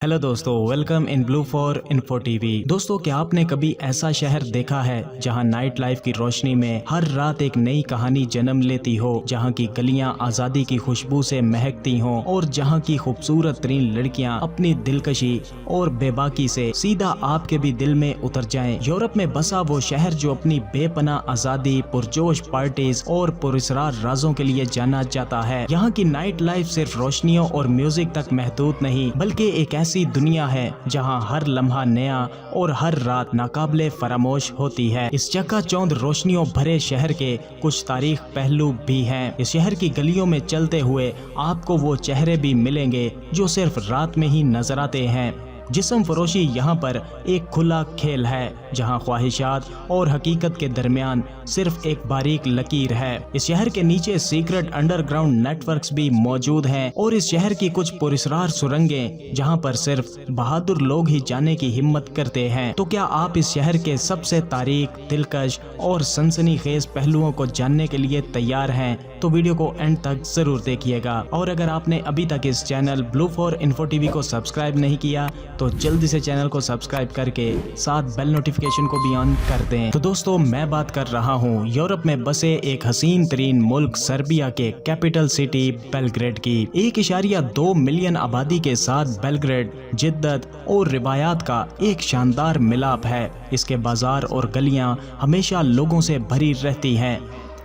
Hello दोस्तों, welcome in blue for info TV. दोस्तों, क्या आपने कभी ऐसा शहर देखा है जहां नाइट लाइफ की रोशनी में हर रात एक नई कहानी जन्म लेती हो, जहां की गलियां आजादी की खुशबू से महकती हों और जहां की खूबसूरत तरीन लड़कियां अपनी दिलकशी और बेबाकी से सीधा आपके भी दिल में उतर जाएं। यूरोप में बसा वो शहर जो अपनी बेपनाह आजादी, पुरजोश पार्टीज और पुरस्रार राजों के लिए जाना जाता है। यहाँ की नाइट लाइफ सिर्फ रोशनियों और म्यूजिक तक महदूद नहीं, बल्कि एक ऐसी दुनिया है जहां हर लम्हा नया और हर रात नाकाबिले फरामोश होती है। इस चकाचौंध रोशनियों भरे शहर के कुछ तारीख पहलू भी हैं। इस शहर की गलियों में चलते हुए आपको वो चेहरे भी मिलेंगे जो सिर्फ रात में ही नजर आते हैं। जिस्म फरोशी यहाँ पर एक खुला खेल है, जहाँ ख्वाहिशात और हकीकत के दरमियान सिर्फ एक बारीक लकीर है। इस शहर के नीचे सीक्रेट अंडरग्राउंड नेटवर्क्स भी मौजूद हैं और इस शहर की कुछ पुरस्रार सुरंगें जहाँ पर सिर्फ बहादुर लोग ही जाने की हिम्मत करते हैं। तो क्या आप इस शहर के सबसे तारीख, दिलकश और सनसनीखेज पहलुओं को जानने के लिए तैयार हैं? तो वीडियो को एंड तक जरूर देखिएगा। और अगर आपने अभी तक इस channel blue for info TV को सब्सक्राइब नहीं किया तो जल्दी से चैनल को सब्सक्राइब करके साथ बेल नोटिफिकेशन को भी ऑन कर दें। तो दोस्तों, मैं बात कर रहा हूँ यूरोप में बसे एक हसीन तरीन मुल्क सर्बिया के कैपिटल सिटी बेलग्रेड की। 1.2 मिलियन आबादी के साथ बेलग्रेड जिद्दत और रिवायात का एक शानदार मिलाप है। इसके बाजार और गलियां हमेशा लोगों से भरी रहती हैं।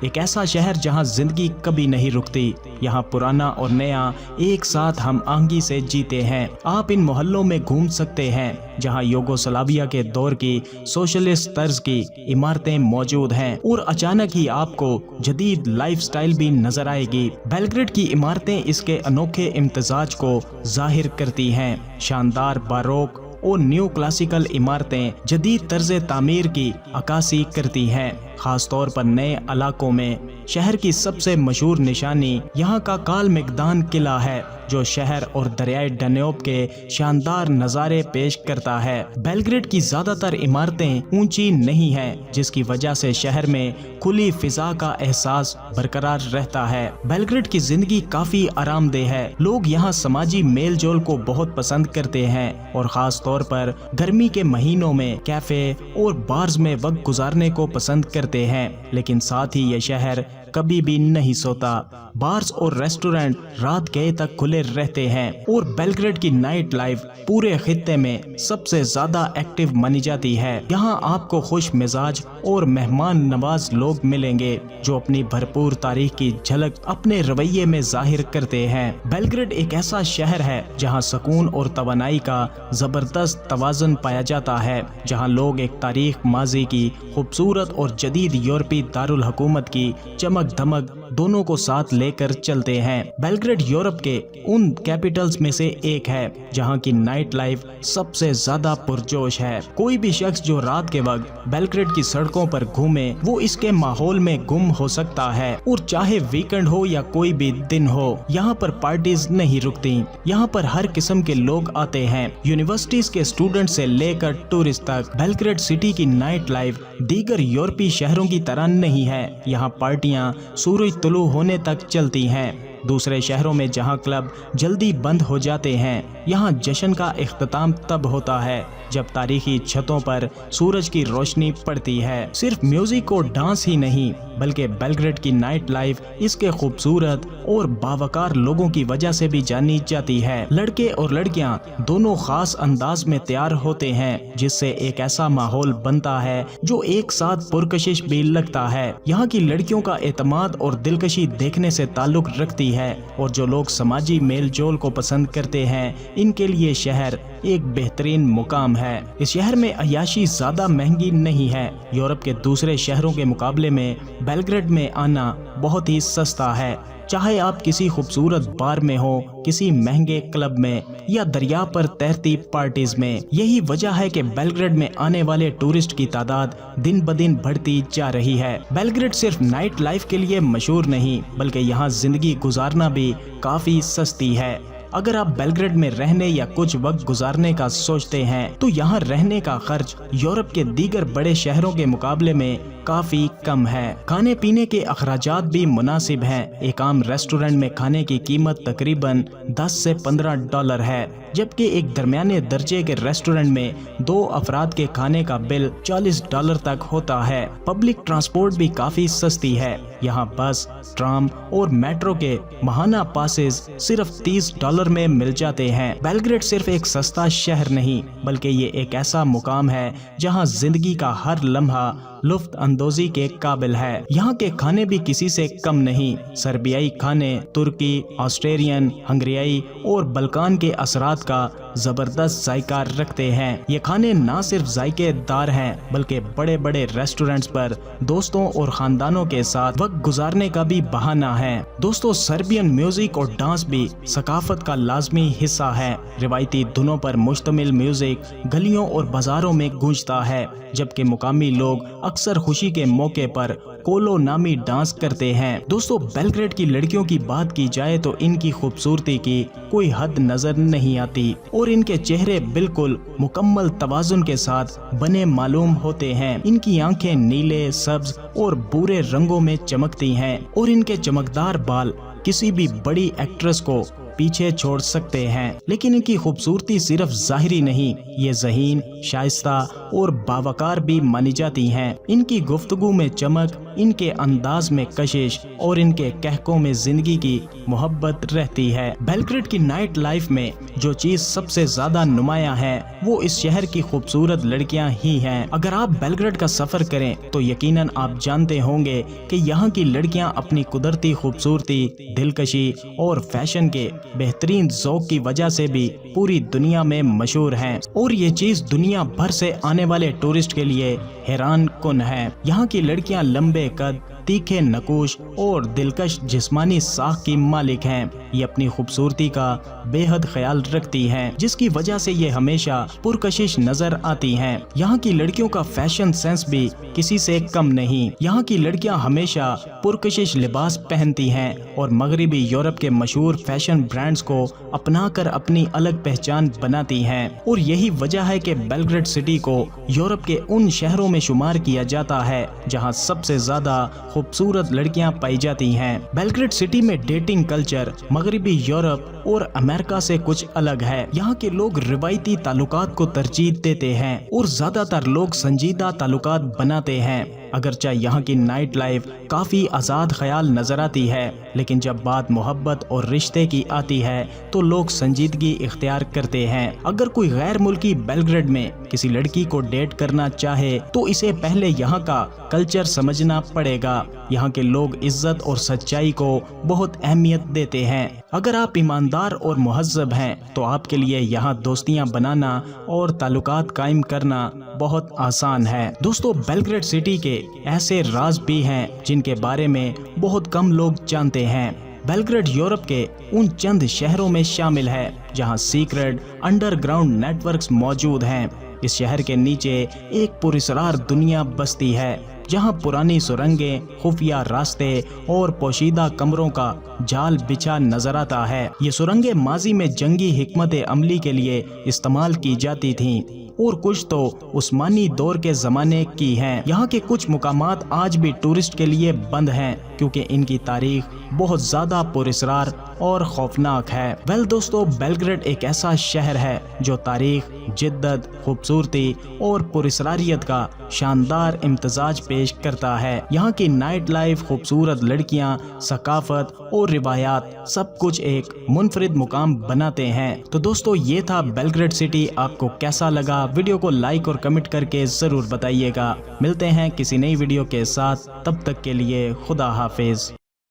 एक ऐसा शहर जहां जिंदगी कभी नहीं रुकती। यहाँ पुराना और नया एक साथ हम आहंगी से जीते हैं। आप इन मोहल्लों में घूम सकते हैं जहां यूगोस्लाविया के दौर की सोशलिस्ट तर्ज की इमारतें मौजूद हैं और अचानक ही आपको जदीद लाइफस्टाइल भी नजर आएगी। बेलग्रेड की इमारतें इसके अनोखे इम्तिजाज को जाहिर करती हैं। शानदार बारोक और न्यू क्लासिकल इमारतें जदीद तर्ज तामीर की अक्कासी करती हैं। खास तौर पर नए इलाकों में शहर की सबसे मशहूर निशानी यहाँ का काल मिकदान किला है, जो शहर और दरियाए डन्यूब के शानदार नज़ारे पेश करता है। बेलग्रेड की ज्यादातर इमारतें ऊंची नहीं हैं, जिसकी वजह से शहर में खुली फिजा का एहसास बरकरार रहता है। बेलग्रेड की जिंदगी काफी आरामदेह है। लोग यहाँ समाजी मेल जोल को बहुत पसंद करते हैं और खास तौर पर गर्मी के महीनों में कैफे और बार्स में वक्त गुजारने को पसंद करते हैं। लेकिन साथ ही ये शहर कभी भी नहीं सोता। बार्स और रेस्टोरेंट रात गए तक खुले रहते हैं और बेलग्रेड की नाइट लाइफ पूरे खित्ते में सबसे ज्यादा एक्टिव मानी जाती है। यहाँ आपको खुश मिजाज और मेहमान नवाज लोग मिलेंगे जो अपनी भरपूर तारीख की झलक अपने रवैये में जाहिर करते हैं। बेलग्रेड एक ऐसा शहर है जहाँ सुकून और तवानाई का जबरदस्त तवाज़ुन पाया जाता है, जहाँ लोग एक तारीख माजी की खूबसूरत और जदीद यूरोपी दारुल हुकूमत की चमक धमक दोनों को साथ लेकर चलते हैं। बेलग्रेड यूरोप के उन कैपिटल्स में से एक है जहां की नाइट लाइफ सबसे ज्यादा पुरजोश है। कोई भी शख्स जो रात के वक्त बेलग्रेड की सड़कों पर घूमे वो इसके माहौल में गुम हो सकता है, और चाहे वीकेंड हो या कोई भी दिन हो, यहाँ पर पार्टीज नहीं रुकती। यहाँ पर हर किस्म के लोग आते हैं, यूनिवर्सिटीज के स्टूडेंट से लेकर टूरिस्ट तक। बेलग्रेड सिटी की नाइट लाइफ दीगर यूरोपीय शहरों की तरह नहीं है। यहाँ पार्टियां सूरज तुलू होने तक चलती हैं। दूसरे शहरों में जहां क्लब जल्दी बंद हो जाते हैं, यहाँ जश्न का इख्तिताम तब होता है जब तारीखी छतों पर सूरज की रोशनी पड़ती है। सिर्फ म्यूजिक और डांस ही नहीं, बल्कि बेलग्रेड की नाइट लाइफ इसके खूबसूरत और बावकार लोगों की वजह से भी जानी जाती है। लड़के और लड़कियां दोनों खास अंदाज में तैयार होते हैं, जिससे एक ऐसा माहौल बनता है जो एक साथ पुरकशिश भी लगता है। यहाँ की लड़कियों का एतमाद और दिलकशी देखने से ताल्लुक रखती है, और जो लोग समाजी मेल जोल को पसंद करते हैं इनके लिए शहर एक बेहतरीन मुकाम है। इस शहर में अय्याशी ज्यादा महंगी नहीं है। यूरोप के दूसरे शहरों के मुकाबले में बेलग्रेड में आना बहुत ही सस्ता है। चाहे आप किसी खूबसूरत बार में हो, किसी महंगे क्लब में या दरिया पर तैरती पार्टीज में। यही वजह है कि बेलग्रेड में आने वाले टूरिस्ट की तादाद दिन ब दिन बढ़ती जा रही है। बेलग्रेड सिर्फ नाइट लाइफ के लिए मशहूर नहीं, बल्कि यहाँ जिंदगी गुजारना भी काफी सस्ती है। अगर आप बेलग्रेड में रहने या कुछ वक्त गुजारने का सोचते हैं तो यहाँ रहने का खर्च यूरोप के दीगर बड़े शहरों के मुकाबले में काफी कम है। खाने पीने के अखराजात भी मुनासिब हैं। एक आम रेस्टोरेंट में खाने की कीमत तकरीबन 10 से 15 डॉलर है, जबकि एक दरमियाने दर्जे के रेस्टोरेंट में 2 अफराद के खाने का बिल 40 डॉलर तक होता है। पब्लिक ट्रांसपोर्ट भी काफी सस्ती है। यहाँ बस, ट्राम और मेट्रो के माहाना पासेस सिर्फ 30 डॉलर में मिल जाते हैं। बेलग्रेड सिर्फ एक सस्ता शहर नहीं, बल्कि ये एक ऐसा मुकाम है जहाँ जिंदगी का हर लम्हा लुफ्त अंदोजी के काबिल है। यहाँ के खाने भी किसी से कम नहीं। सर्बियाई खाने तुर्की, ऑस्ट्रेलियन, हंगरियाई और बल्कान के असरात का जबरदस्त जायका रखते हैं। ये खाने ना सिर्फ जायकेदार हैं, बल्कि बड़े बड़े रेस्टोरेंट्स पर दोस्तों और खानदानों के साथ वक्त गुजारने का भी बहाना है। दोस्तों, सर्बियन म्यूजिक और डांस भी सकाफत का लाजमी हिस्सा है। रिवायती धुनों पर मुश्तमिल म्यूजिक गलियों और बाजारों में गूंजता है, जबकि मुकामी लोग अक्सर खुशी के मौके पर कोलो नामी डांस करते हैं। दोस्तों, बेलग्रेड की लड़कियों की बात की जाए तो इनकी खूबसूरती की कोई हद नजर नहीं आती और इनके चेहरे बिल्कुल मुकम्मल तवाजुन के साथ बने मालूम होते हैं। इनकी आंखें नीले, सब्ज और भूरे रंगों में चमकती हैं और इनके चमकदार बाल किसी भी बड़ी एक्ट्रेस को पीछे छोड़ सकते हैं। लेकिन इनकी खूबसूरती सिर्फ ज़ाहिरी नहीं, ये ज़हीन, शाइस्ता और बावकार भी मानी जाती हैं। इनकी गुफ्तगू में चमक, इनके अंदाज में कशिश और इनके कहकों में जिंदगी की मोहब्बत रहती है। बेलग्रेड की नाइट लाइफ में जो चीज सबसे ज्यादा नुमायां है वो इस शहर की खूबसूरत लड़कियां ही हैं। अगर आप बेलग्रेड का सफर करें तो यकीनन आप जानते होंगे कि यहाँ की लड़कियां अपनी कुदरती खूबसूरती, दिलकशी और फैशन के बेहतरीन ज़ौक़ की वजह से भी पूरी दुनिया में मशहूर हैं और ये चीज दुनिया भर से आने वाले टूरिस्ट के लिए हैरान कुन है। यहाँ की लड़कियाँ लंबे कद, तीखे नकूश और दिलकश जिस्मानी साख की मालिक हैं। ये अपनी खूबसूरती का बेहद ख्याल रखती हैं, जिसकी वजह से ये हमेशा पुरकशिश नजर आती हैं। यहाँ की लड़कियों का फैशन सेंस भी किसी से कम नहीं। यहाँ की लड़कियाँ हमेशा पुरकशिश लिबास पहनती हैं और मगरबी यूरोप के मशहूर फैशन ब्रांड्स को अपनाकर अपनी अलग पहचान बनाती हैं और यही वजह है कि बेलग्रेड सिटी को यूरोप के उन शहरों में शुमार किया जाता है जहाँ सबसे ज्यादा खूबसूरत लड़कियां पाई जाती हैं। बेलग्रेड सिटी में डेटिंग कल्चर मगरबी यूरोप और अमेरिका से कुछ अलग है। यहाँ के लोग रिवायती ताल्लुकात को तरजीह देते हैं और ज्यादातर लोग संजीदा ताल्लुकात बनाते हैं। अगरचे यहाँ की नाइट लाइफ काफी आजाद ख्याल नजर आती है, लेकिन जब बात मोहब्बत और रिश्ते की आती है तो लोग संजीदगी इख्तियार करते हैं। अगर कोई गैर मुल्की बेलग्रेड में किसी लड़की को डेट करना चाहे तो इसे पहले यहाँ का कल्चर समझना पड़ेगा। यहाँ के लोग इज्जत और सच्चाई को बहुत अहमियत देते हैं। अगर आप ईमानदार और मुहज्जब हैं तो आपके लिए यहाँ दोस्तियाँ बनाना और ताल्लुकात कायम करना बहुत आसान है। दोस्तों, बेलग्रेड सिटी के ऐसे राज भी हैं जिनके बारे में बहुत कम लोग जानते हैं। बेलग्रेड यूरोप के उन चंद शहरों में शामिल है जहां सीक्रेट अंडरग्राउंड नेटवर्क्स मौजूद हैं। इस शहर के नीचे एक पुरस्रार दुनिया बसती है जहां पुरानी सुरंगें, खुफिया रास्ते और पोशीदा कमरों का जाल बिछा नजर आता है। ये सुरंगें माजी में जंगी हिकमत अमली के लिए इस्तेमाल की जाती थीं और कुछ तो उस्मानी दौर के जमाने की हैं। यहाँ के कुछ मुकामात आज भी टूरिस्ट के लिए बंद हैं क्योंकि इनकी तारीख बहुत ज्यादा पुरस्रार और खौफनाक है। वेल दोस्तों, बेलग्रेड एक ऐसा शहर है जो तारीख, जिद्दत, खूबसूरती और पुरस्रारियत का शानदार इम्तजाज पेश करता है। यहाँ की नाइट लाइफ, खूबसूरत लड़कियाँ, सकाफत और रिवायात सब कुछ एक मुनफरिद मुकाम बनाते हैं। तो दोस्तों, ये था बेलग्रेड सिटी। आपको कैसा लगा? वीडियो को लाइक और कमेंट करके जरूर बताइएगा। मिलते हैं किसी नई वीडियो के साथ, तब तक के लिए खुदा हाफिज।